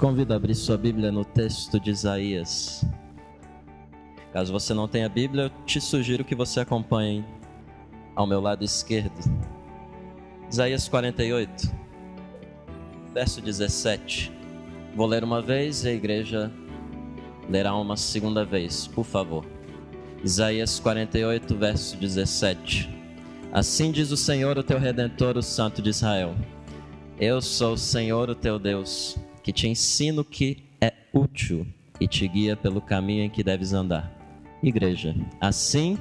convido a abrir sua Bíblia no texto de Isaías. Caso você não tenha Bíblia, eu te sugiro que você acompanhe ao meu lado esquerdo. Isaías 48, verso 17. Vou ler uma vez e a igreja lerá uma segunda vez, por favor. Isaías 48, verso 17. Assim diz o Senhor, o teu Redentor, o Santo de Israel. Eu sou o Senhor, o teu Deus, que te ensino o que é útil e te guia pelo caminho em que deves andar. Igreja, assim...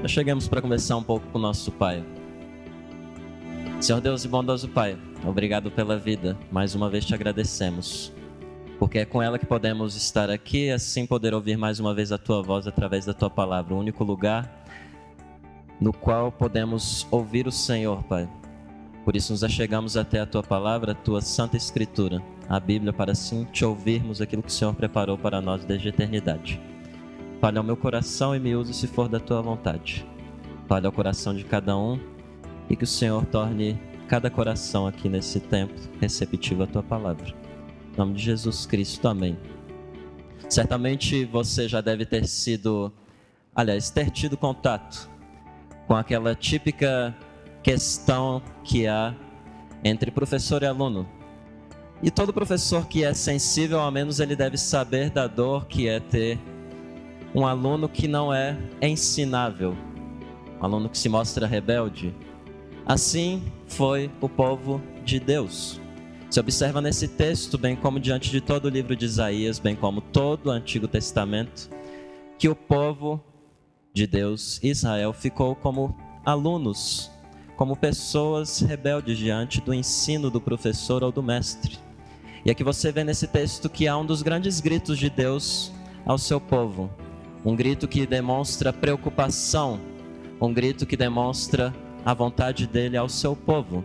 Nós chegamos para conversar um pouco com o nosso Pai. Senhor Deus e bondoso Pai, obrigado pela vida. Mais uma vez te agradecemos, porque é com ela que podemos estar aqui e assim poder ouvir mais uma vez a Tua voz através da Tua palavra. O único lugar no qual podemos ouvir o Senhor, Pai. Por isso nos achegamos até a Tua palavra, a Tua Santa Escritura, a Bíblia, para assim te ouvirmos aquilo que o Senhor preparou para nós desde a eternidade. Fale ao meu coração e me use se for da Tua vontade. Fale ao coração de cada um e que o Senhor torne cada coração aqui nesse tempo receptivo à Tua palavra. Em nome de Jesus Cristo, amém. Certamente você já deve ter tido contato com aquela típica questão que há entre professor e aluno. E todo professor que é sensível, ao menos ele deve saber da dor que é ter um aluno que não é ensinável, um aluno que se mostra rebelde. Assim foi o povo de Deus. Se observa nesse texto, bem como diante de todo o livro de Isaías, bem como todo o Antigo Testamento, que o povo de Deus, Israel, ficou como alunos, como pessoas rebeldes diante do ensino do professor ou do mestre. E aqui você vê nesse texto que há um dos grandes gritos de Deus ao seu povo. Um grito que demonstra preocupação, um grito que demonstra a vontade dele ao seu povo.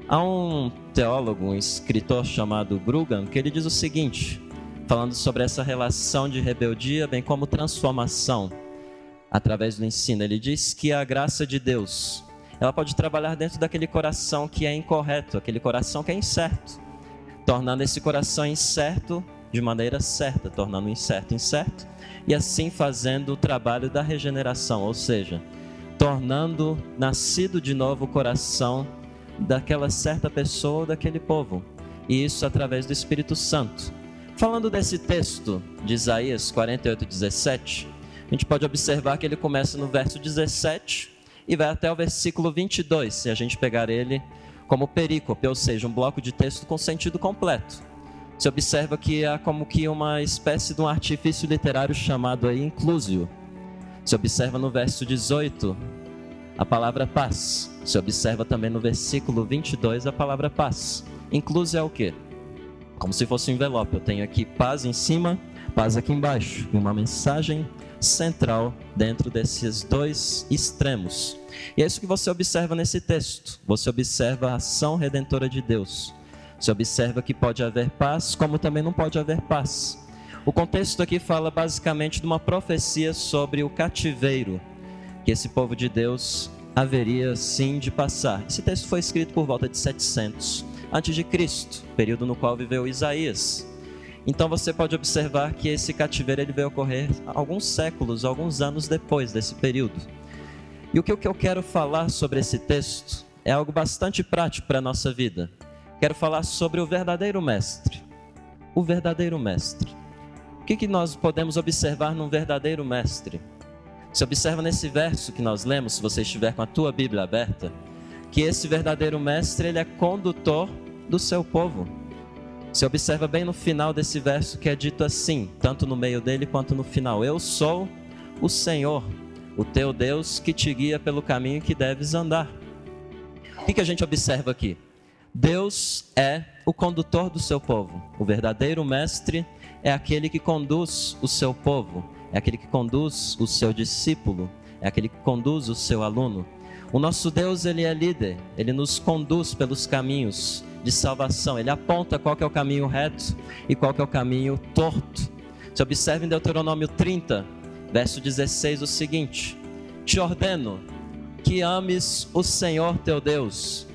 Há um teólogo, um escritor chamado Gruggen, que ele diz o seguinte, falando sobre essa relação de rebeldia, bem como transformação através do ensino. Ele diz que a graça de Deus, ela pode trabalhar dentro daquele coração que é incorreto, aquele coração que é incerto, tornando esse coração incerto de maneira certa, tornando o incerto incerto, e assim fazendo o trabalho da regeneração, ou seja, tornando nascido de novo o coração daquela certa pessoa ou daquele povo, e isso através do Espírito Santo. Falando desse texto de Isaías 48:17, a gente pode observar que ele começa no verso 17 e vai até o versículo 22, se a gente pegar ele como perícope, ou seja, um bloco de texto com sentido completo. Você observa que há como que uma espécie de um artifício literário chamado aí inclusio. Você observa no verso 18 a palavra paz. Você observa também no versículo 22 a palavra paz. Inclusio é o quê? Como se fosse um envelope. Eu tenho aqui paz em cima, paz aqui embaixo. E uma mensagem central dentro desses dois extremos. E é isso que você observa nesse texto. Você observa a ação redentora de Deus. Você observa que pode haver paz, como também não pode haver paz. O contexto aqui fala basicamente de uma profecia sobre o cativeiro que esse povo de Deus haveria sim de passar. Esse texto foi escrito por volta de 700 a.C., período no qual viveu Isaías. Então você pode observar que esse cativeiro ele veio ocorrer alguns séculos, alguns anos depois desse período. E o que eu quero falar sobre esse texto é algo bastante prático para a nossa vida. Quero falar sobre o verdadeiro mestre. O verdadeiro mestre. O que nós podemos observar num verdadeiro mestre? Você observa nesse verso que nós lemos, se você estiver com a tua Bíblia aberta, que esse verdadeiro mestre, ele é condutor do seu povo. Você observa bem no final desse verso que é dito assim, tanto no meio dele quanto no final. Eu sou o Senhor, o teu Deus, que te guia pelo caminho que deves andar. O que a gente observa aqui? Deus é o condutor do seu povo. O verdadeiro mestre é aquele que conduz o seu povo, é aquele que conduz o seu discípulo, é aquele que conduz o seu aluno. O nosso Deus, ele é líder, ele nos conduz pelos caminhos de salvação. Ele aponta qual que é o caminho reto e qual que é o caminho torto. Se observa em Deuteronômio 30, verso 16, o seguinte: te ordeno que ames o Senhor teu Deus,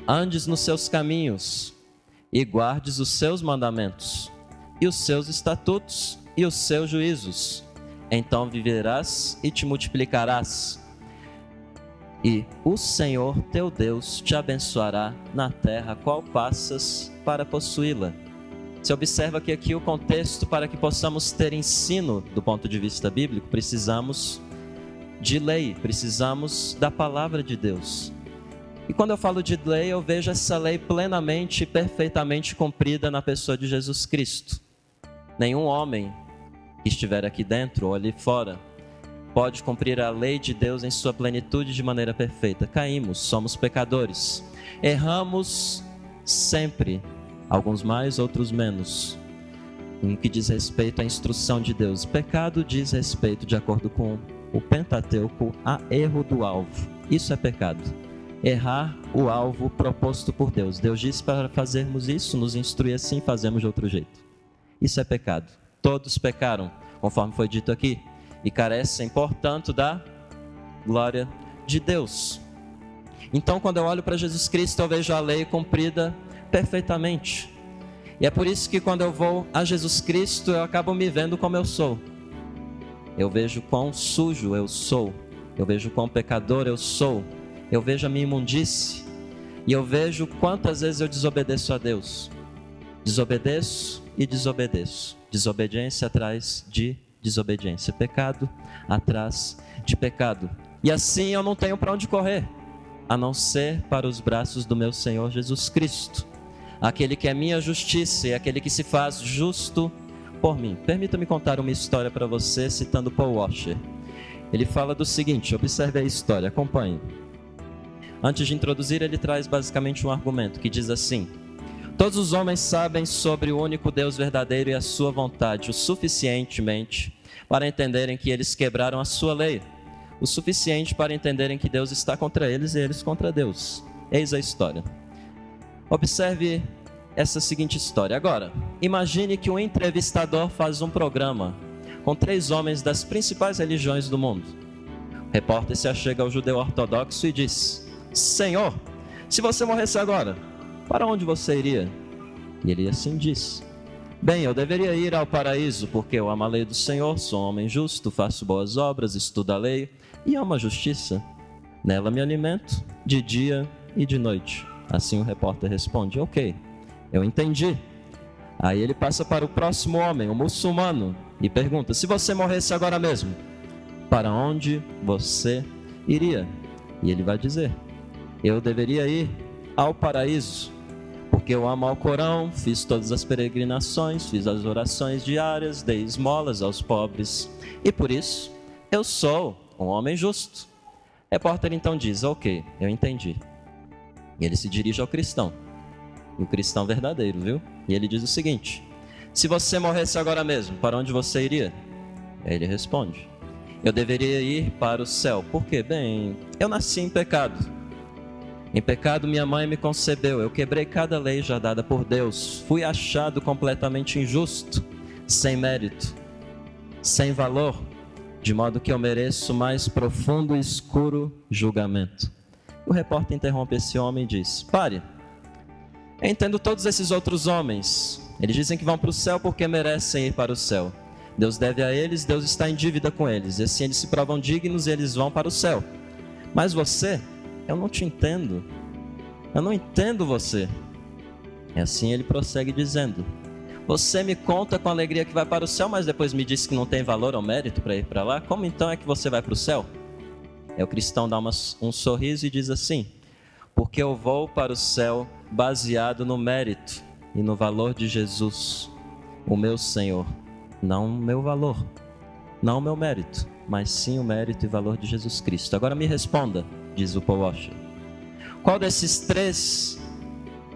andes nos seus caminhos e guardes os seus mandamentos e os seus estatutos e os seus juízos. Então viverás e te multiplicarás, e o Senhor teu Deus te abençoará na terra a qual passas para possuí-la. Você observa que aqui o contexto, para que possamos ter ensino do ponto de vista bíblico, precisamos de lei, precisamos da palavra de Deus. E quando eu falo de lei, eu vejo essa lei plenamente e perfeitamente cumprida na pessoa de Jesus Cristo. Nenhum homem que estiver aqui dentro ou ali fora pode cumprir a lei de Deus em sua plenitude de maneira perfeita. Caímos, somos pecadores, erramos sempre, alguns mais, outros menos, no que diz respeito à instrução de Deus. Pecado diz respeito, de acordo com o Pentateuco, a erro do alvo. Isso é pecado. Errar o alvo proposto por Deus. Deus disse para fazermos isso, nos instrui assim, fazemos de outro jeito. Isso é pecado. Todos pecaram, conforme foi dito aqui, e carecem, portanto, da glória de Deus. Então, quando eu olho para Jesus Cristo, eu vejo a lei cumprida perfeitamente. E é por isso que quando eu vou a Jesus Cristo, eu acabo me vendo como eu sou. Eu vejo quão sujo eu sou, eu vejo quão pecador eu sou, eu vejo a minha imundície, e eu vejo quantas vezes eu desobedeço a Deus. Desobedeço e desobedeço. Desobediência atrás de desobediência. Pecado atrás de pecado. E assim eu não tenho para onde correr, a não ser para os braços do meu Senhor Jesus Cristo. Aquele que é minha justiça e aquele que se faz justo por mim. Permita-me contar uma história para você, citando Paul Washer. Ele fala do seguinte, observe a história, acompanhe. Antes de introduzir, ele traz basicamente um argumento que diz assim: todos os homens sabem sobre o único Deus verdadeiro e a sua vontade o suficientemente para entenderem que eles quebraram a sua lei, o suficiente para entenderem que Deus está contra eles e eles contra Deus. Eis a história. Observe essa seguinte história. Agora, imagine que um entrevistador faz um programa com 3 homens das principais religiões do mundo. O repórter se achega ao judeu ortodoxo e diz: Senhor, se você morresse agora, para onde você iria? E ele assim diz: bem, eu deveria ir ao paraíso, porque eu amo a lei do Senhor, sou um homem justo, faço boas obras, estudo a lei e amo a justiça. Nela me alimento de dia e de noite. Assim o repórter responde: ok, eu entendi. Aí ele passa para o próximo homem, o muçulmano, e pergunta: se você morresse agora mesmo, para onde você iria? E ele vai dizer: eu deveria ir ao paraíso, porque eu amo ao Corão, fiz todas as peregrinações, fiz as orações diárias, dei esmolas aos pobres, e por isso eu sou um homem justo. O repórter então diz: ok, eu entendi. E ele se dirige ao cristão, o cristão verdadeiro, viu? E ele diz o seguinte: se você morresse agora mesmo, para onde você iria? Aí ele responde: eu deveria ir para o céu. Por quê? Bem, eu nasci em pecado. Em pecado minha mãe me concebeu, eu quebrei cada lei já dada por Deus, fui achado completamente injusto, sem mérito, sem valor, de modo que eu mereço mais profundo e escuro julgamento. O repórter interrompe esse homem e diz: pare, eu entendo todos esses outros homens, eles dizem que vão para o céu porque merecem ir para o céu. Deus deve a eles, Deus está em dívida com eles, e assim eles se provam dignos e eles vão para o céu. Mas você, eu não te entendo, eu não entendo você. E assim ele prossegue dizendo: você me conta com alegria que vai para o céu, mas depois me diz que não tem valor ou mérito para ir para lá. Como então é que você vai para o céu? O cristão dá um sorriso e diz assim: porque eu vou para o céu baseado no mérito e no valor de Jesus, o meu Senhor. Não o meu valor, não o meu mérito, mas sim o mérito e valor de Jesus Cristo. Agora me responda, diz o Paul Washer, qual desses 3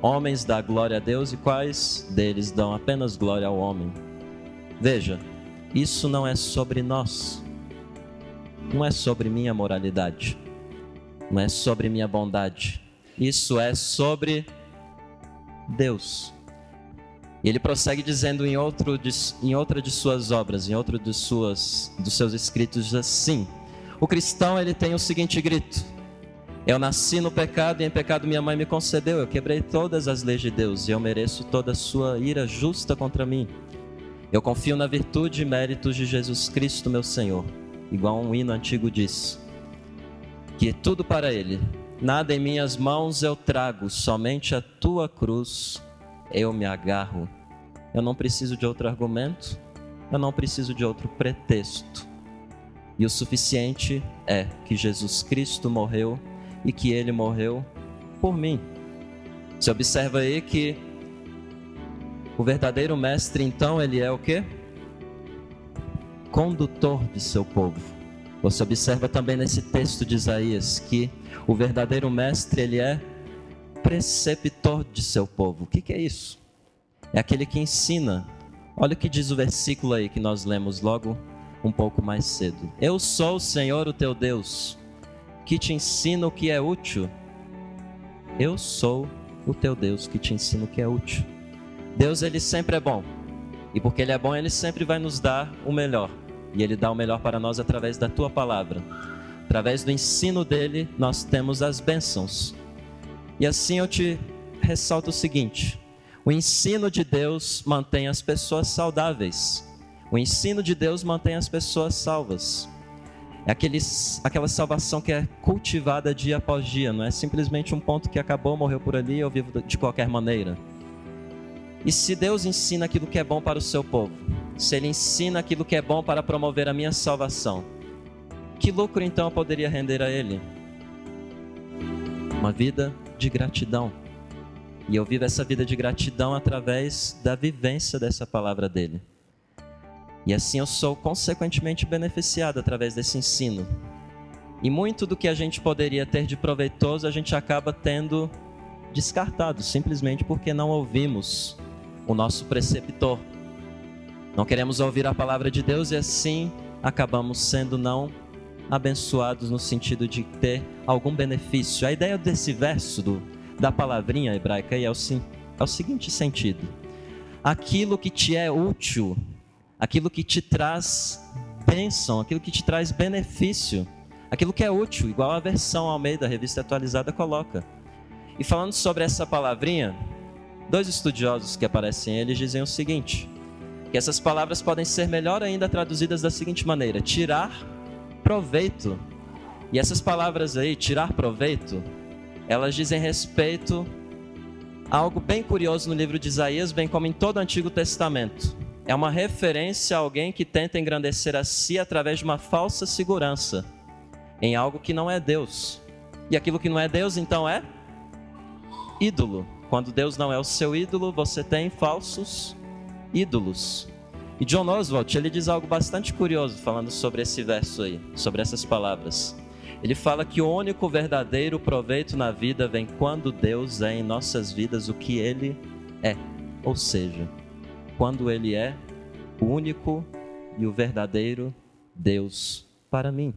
homens dá glória a Deus e quais deles dão apenas glória ao homem? Veja, isso não é sobre nós, não é sobre minha moralidade, não é sobre minha bondade, isso é sobre Deus. E ele prossegue dizendo em outra de suas obras, em outro dos seus escritos, diz assim: o cristão, ele tem o seguinte grito: eu nasci no pecado e em pecado minha mãe me concebeu. Eu quebrei todas as leis de Deus e eu mereço toda a sua ira justa contra mim. Eu confio na virtude e méritos de Jesus Cristo, meu Senhor. Igual um hino antigo diz, que tudo para Ele, nada em minhas mãos eu trago, somente a tua cruz eu me agarro. Eu não preciso de outro argumento, eu não preciso de outro pretexto. E o suficiente é que Jesus Cristo morreu e que Ele morreu por mim. Você observa aí que o verdadeiro mestre, então, ele é o quê? Condutor de seu povo. Você observa também nesse texto de Isaías que o verdadeiro mestre, ele é preceptor de seu povo. O que é isso? É aquele que ensina. Olha o que diz o versículo aí que nós lemos logo um pouco mais cedo. Eu sou o Senhor, o teu Deus, que te ensina o que é útil. Eu sou o teu Deus que te ensina o que é útil. Deus, ele sempre é bom. E porque ele é bom, ele sempre vai nos dar o melhor. E ele dá o melhor para nós através da tua palavra. Através do ensino dele, nós temos as bênçãos. E assim eu te ressalto o seguinte: o ensino de Deus mantém as pessoas saudáveis. O ensino de Deus mantém as pessoas salvas. É aquela salvação que é cultivada dia após dia. Não é simplesmente um ponto que acabou, morreu por ali e eu vivo de qualquer maneira. E se Deus ensina aquilo que é bom para o seu povo, se Ele ensina aquilo que é bom para promover a minha salvação, que lucro então eu poderia render a Ele? Uma vida de gratidão. E eu vivo essa vida de gratidão através da vivência dessa palavra dEle. E assim eu sou consequentemente beneficiado através desse ensino. E muito do que a gente poderia ter de proveitoso, a gente acaba tendo descartado, simplesmente porque não ouvimos o nosso preceptor. Não queremos ouvir a palavra de Deus e assim acabamos sendo não abençoados no sentido de ter algum benefício. A ideia desse verso da palavrinha hebraica é o seguinte sentido: aquilo que te é útil, aquilo que te traz bênção, aquilo que te traz benefício, aquilo que é útil, igual a versão Almeida, Revista Atualizada, coloca. E falando sobre essa palavrinha, 2 estudiosos que aparecem, eles dizem o seguinte: que essas palavras podem ser melhor ainda traduzidas da seguinte maneira: tirar proveito. E essas palavras aí, tirar proveito, elas dizem respeito a algo bem curioso no livro de Isaías, bem como em todo o Antigo Testamento. É uma referência a alguém que tenta engrandecer a si através de uma falsa segurança em algo que não é Deus. E aquilo que não é Deus, então, é ídolo. Quando Deus não é o seu ídolo, você tem falsos ídolos. E John Oswalt, ele diz algo bastante curioso falando sobre esse verso aí, sobre essas palavras. Ele fala que o único verdadeiro proveito na vida vem quando Deus é em nossas vidas o que Ele é. Ou seja, quando Ele é o único e o verdadeiro Deus para mim.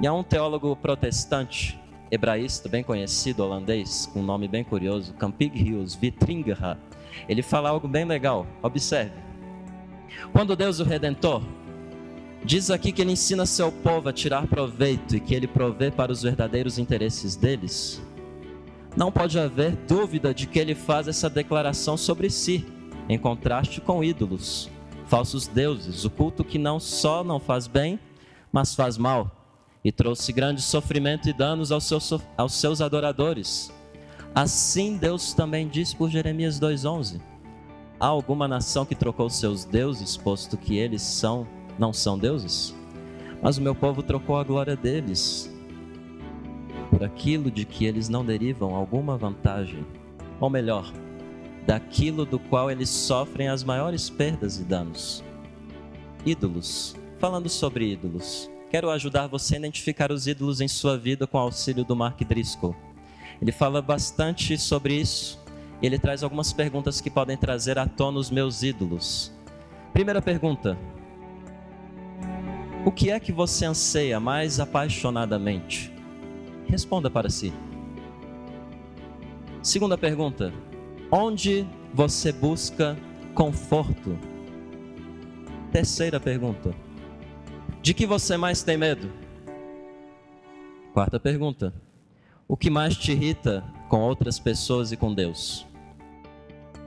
E há um teólogo protestante, hebraísta, bem conhecido, holandês, com um nome bem curioso, Campig-Hughes Vitringa. Ele fala algo bem legal, observe. Quando Deus, o Redentor, diz aqui que Ele ensina seu povo a tirar proveito e que Ele provê para os verdadeiros interesses deles, não pode haver dúvida de que Ele faz essa declaração sobre si, em contraste com ídolos, falsos deuses, o culto que não só não faz bem, mas faz mal, e trouxe grande sofrimento e danos aos seus adoradores. Assim Deus também diz por Jeremias 2,11: há alguma nação que trocou seus deuses, posto que eles não são deuses? Mas o meu povo trocou a glória deles por aquilo de que eles não derivam alguma vantagem, ou melhor, daquilo do qual eles sofrem as maiores perdas e danos. Ídolos. Falando sobre ídolos, quero ajudar você a identificar os ídolos em sua vida com o auxílio do Mark Driscoll. Ele fala bastante sobre isso. Ele traz algumas perguntas que podem trazer à tona os meus ídolos. Primeira pergunta: o que é que você anseia mais apaixonadamente? Responda para si. Segunda pergunta: Onde você busca conforto? Terceira pergunta. De que você mais tem medo? Quarta pergunta. O que mais te irrita com outras pessoas e com Deus?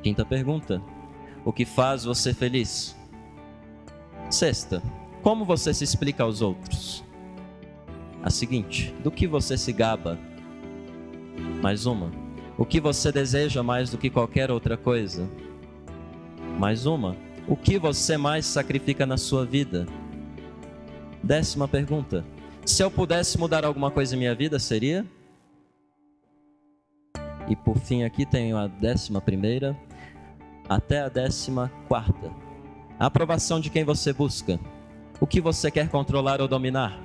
Quinta pergunta. O que faz você feliz? Sexta. Como você se explica aos outros? A seguinte. Do que você se gaba? Mais uma. O que você deseja mais do que qualquer outra coisa? Mais uma. O que você mais sacrifica na sua vida? 10ª pergunta. Se eu pudesse mudar alguma coisa em minha vida, seria? E por fim aqui tenho a 11ª até a 14ª. A aprovação de quem você busca. O que você quer controlar ou dominar?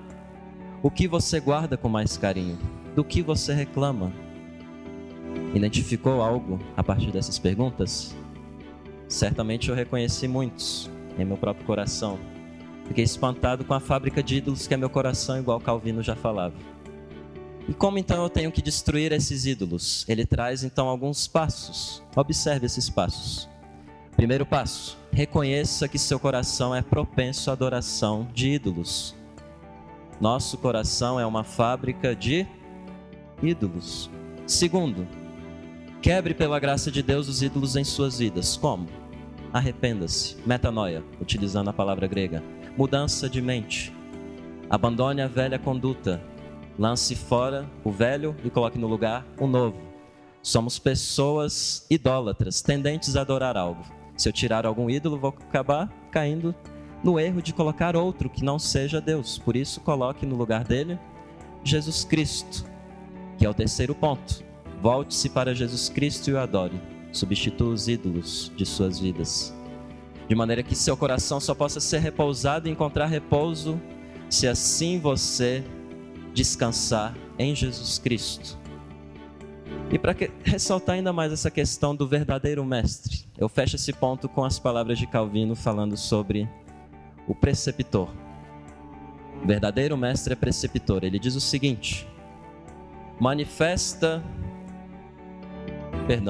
O que você guarda com mais carinho? Do que você reclama? Identificou algo a partir dessas perguntas? Certamente eu reconheci muitos em meu próprio coração. Fiquei espantado com a fábrica de ídolos que é meu coração, igual Calvino já falava. E como então eu tenho que destruir esses ídolos? Ele traz então alguns passos. Observe esses passos. Primeiro passo: reconheça que seu coração é propenso à adoração de ídolos. Nosso coração é uma fábrica de ídolos. Segundo, quebre pela graça de Deus os ídolos em suas vidas. Como? Arrependa-se. Metanoia, utilizando a palavra grega. Mudança de mente. Abandone a velha conduta. Lance fora o velho e coloque no lugar o novo. Somos pessoas idólatras, tendentes a adorar algo. Se eu tirar algum ídolo, vou acabar caindo no erro de colocar outro que não seja Deus. Por isso, coloque no lugar dele Jesus Cristo, que é o terceiro ponto. Volte-se para Jesus Cristo e o adore. Substitua os ídolos de suas vidas, de maneira que seu coração só possa ser repousado e encontrar repouso se assim você descansar em Jesus Cristo. E para ressaltar ainda mais essa questão do verdadeiro mestre, eu fecho esse ponto com as palavras de Calvino falando sobre o preceptor. O verdadeiro mestre é preceptor. Ele diz o seguinte: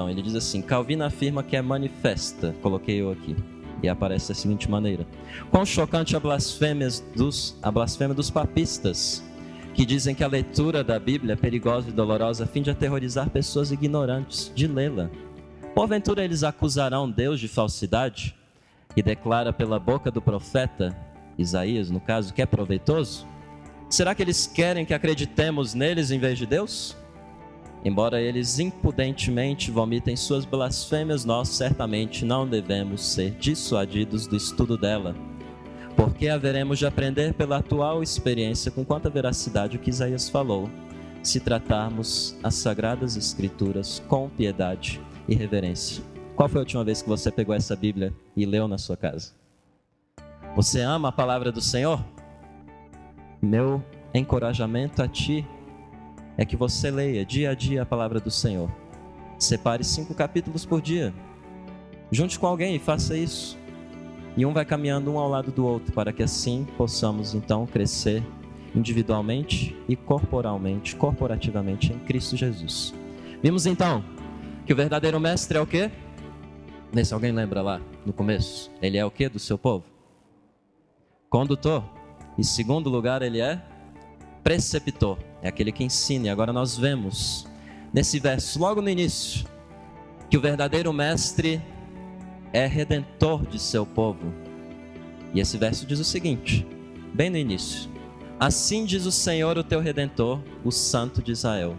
ele diz assim, Calvino afirma que é manifesta, coloquei eu aqui, e aparece da seguinte maneira: quão chocante a blasfêmia dos papistas, que dizem que a leitura da Bíblia é perigosa e dolorosa a fim de aterrorizar pessoas ignorantes de lê-la. Porventura eles acusarão Deus de falsidade, e declara pela boca do profeta, Isaías no caso, que é proveitoso? Será que eles querem que acreditemos neles em vez de Deus? Embora eles impudentemente vomitem suas blasfêmias, nós certamente não devemos ser dissuadidos do estudo dela, porque haveremos de aprender pela atual experiência com quanta veracidade o que Isaías falou, se tratarmos as Sagradas Escrituras com piedade e reverência. Qual foi a última vez que você pegou essa Bíblia e leu na sua casa? Você ama a palavra do Senhor? Meu encorajamento a ti é que você leia dia a dia a palavra do Senhor. Separe 5 capítulos por dia. Junte com alguém e faça isso. E um vai caminhando um ao lado do outro, para que assim possamos então crescer individualmente e corporativamente em Cristo Jesus. Vimos então que o verdadeiro mestre é o quê? Vê se alguém lembra lá no começo. Ele é o quê do seu povo? Condutor. Em segundo lugar, ele é preceptor. É aquele que ensina. E agora nós vemos nesse verso, logo no início, que o verdadeiro mestre é redentor de seu povo. E esse verso diz o seguinte, bem no início: assim diz o Senhor, o teu redentor, o Santo de Israel.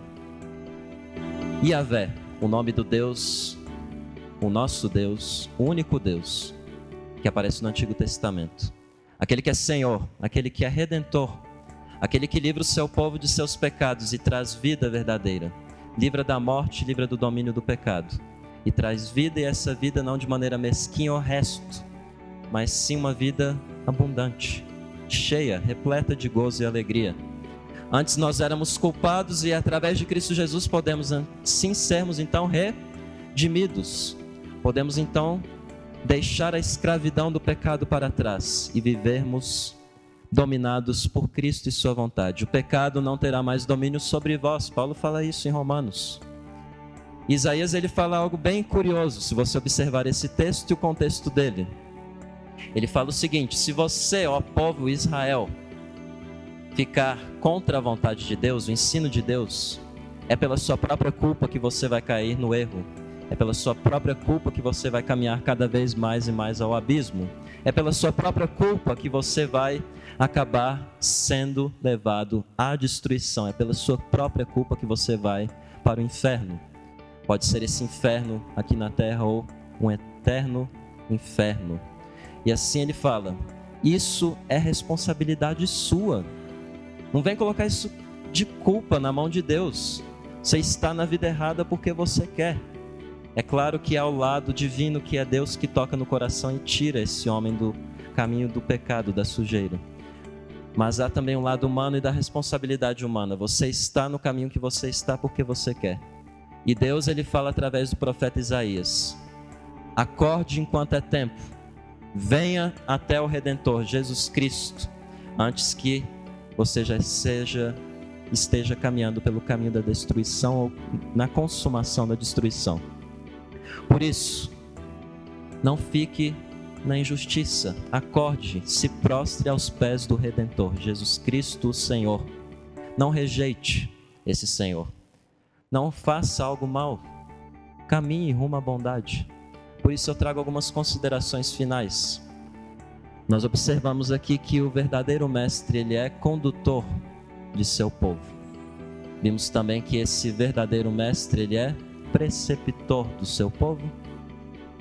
Yahvé, o nome do Deus, o nosso Deus, o único Deus que aparece no Antigo Testamento. Aquele que é Senhor, aquele que é redentor, aquele que livra o seu povo de seus pecados e traz vida verdadeira. Livra da morte, livra do domínio do pecado. E traz vida, e essa vida não de maneira mesquinha ou resto, mas sim uma vida abundante, cheia, repleta de gozo e alegria. Antes nós éramos culpados e através de Cristo Jesus podemos sim sermos então redimidos. Podemos então deixar a escravidão do pecado para trás e vivermos dominados por Cristo e sua vontade. O pecado não terá mais domínio sobre vós. Paulo fala isso em Romanos. Isaías ele fala algo bem curioso, se você observar esse texto e o contexto dele. Ele fala o seguinte: se você, ó povo Israel, ficar contra a vontade de Deus, o ensino de Deus, é pela sua própria culpa que você vai cair no erro. É pela sua própria culpa que você vai caminhar cada vez mais e mais ao abismo. É pela sua própria culpa que você vai acabar sendo levado à destruição. É pela sua própria culpa que você vai para o inferno. Pode ser esse inferno aqui na terra ou um eterno inferno. E assim ele fala: isso é responsabilidade sua. Não vem colocar isso de culpa na mão de Deus. Você está na vida errada porque você quer. É claro que há o lado divino, que é Deus que toca no coração e tira esse homem do caminho do pecado, da sujeira. Mas há também um lado humano e da responsabilidade humana. Você está no caminho que você está porque você quer. E Deus ele fala através do profeta Isaías: acorde enquanto é tempo, venha até o Redentor, Jesus Cristo, antes que você já esteja caminhando pelo caminho da destruição ou na consumação da destruição. Por isso, não fique na injustiça, acorde, se prostre aos pés do Redentor, Jesus Cristo, o Senhor. Não rejeite esse Senhor. Não faça algo mal, caminhe rumo à bondade. Por isso eu trago algumas considerações finais. Nós observamos aqui que o verdadeiro mestre, ele é condutor de seu povo. Vimos também que esse verdadeiro mestre, ele é preceptor do seu povo.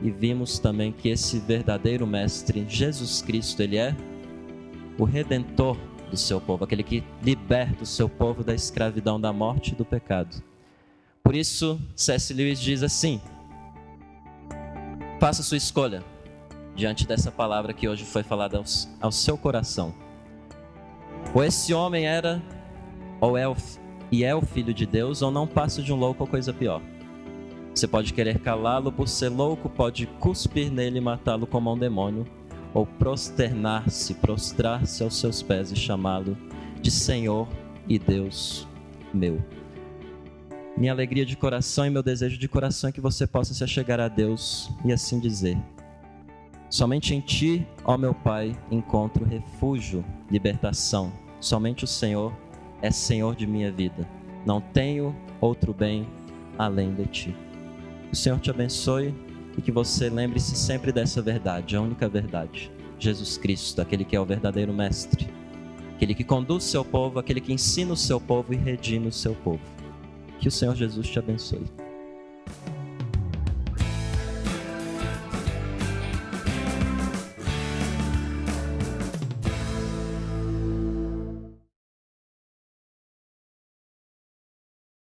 E vimos também que esse verdadeiro mestre, Jesus Cristo, ele é o redentor do seu povo, aquele que liberta o seu povo da escravidão, da morte e do pecado. Por isso, C.S. Lewis diz assim: faça sua escolha diante dessa palavra que hoje foi falada ao seu coração. Ou esse homem era, ou é o Filho de Deus, ou não passa de um louco ou coisa pior. Você pode querer calá-lo por ser louco, pode cuspir nele e matá-lo como um demônio, ou prostrar-se aos seus pés e chamá-lo de Senhor e Deus meu. Minha alegria de coração e meu desejo de coração é que você possa se achegar a Deus e assim dizer: somente em Ti, ó meu Pai, encontro refúgio, libertação. Somente o Senhor é Senhor de minha vida. Não tenho outro bem além de Ti. O Senhor te abençoe e que você lembre-se sempre dessa verdade, a única verdade. Jesus Cristo, aquele que é o verdadeiro mestre, aquele que conduz o seu povo, aquele que ensina o seu povo e redime o seu povo. Que o Senhor Jesus te abençoe.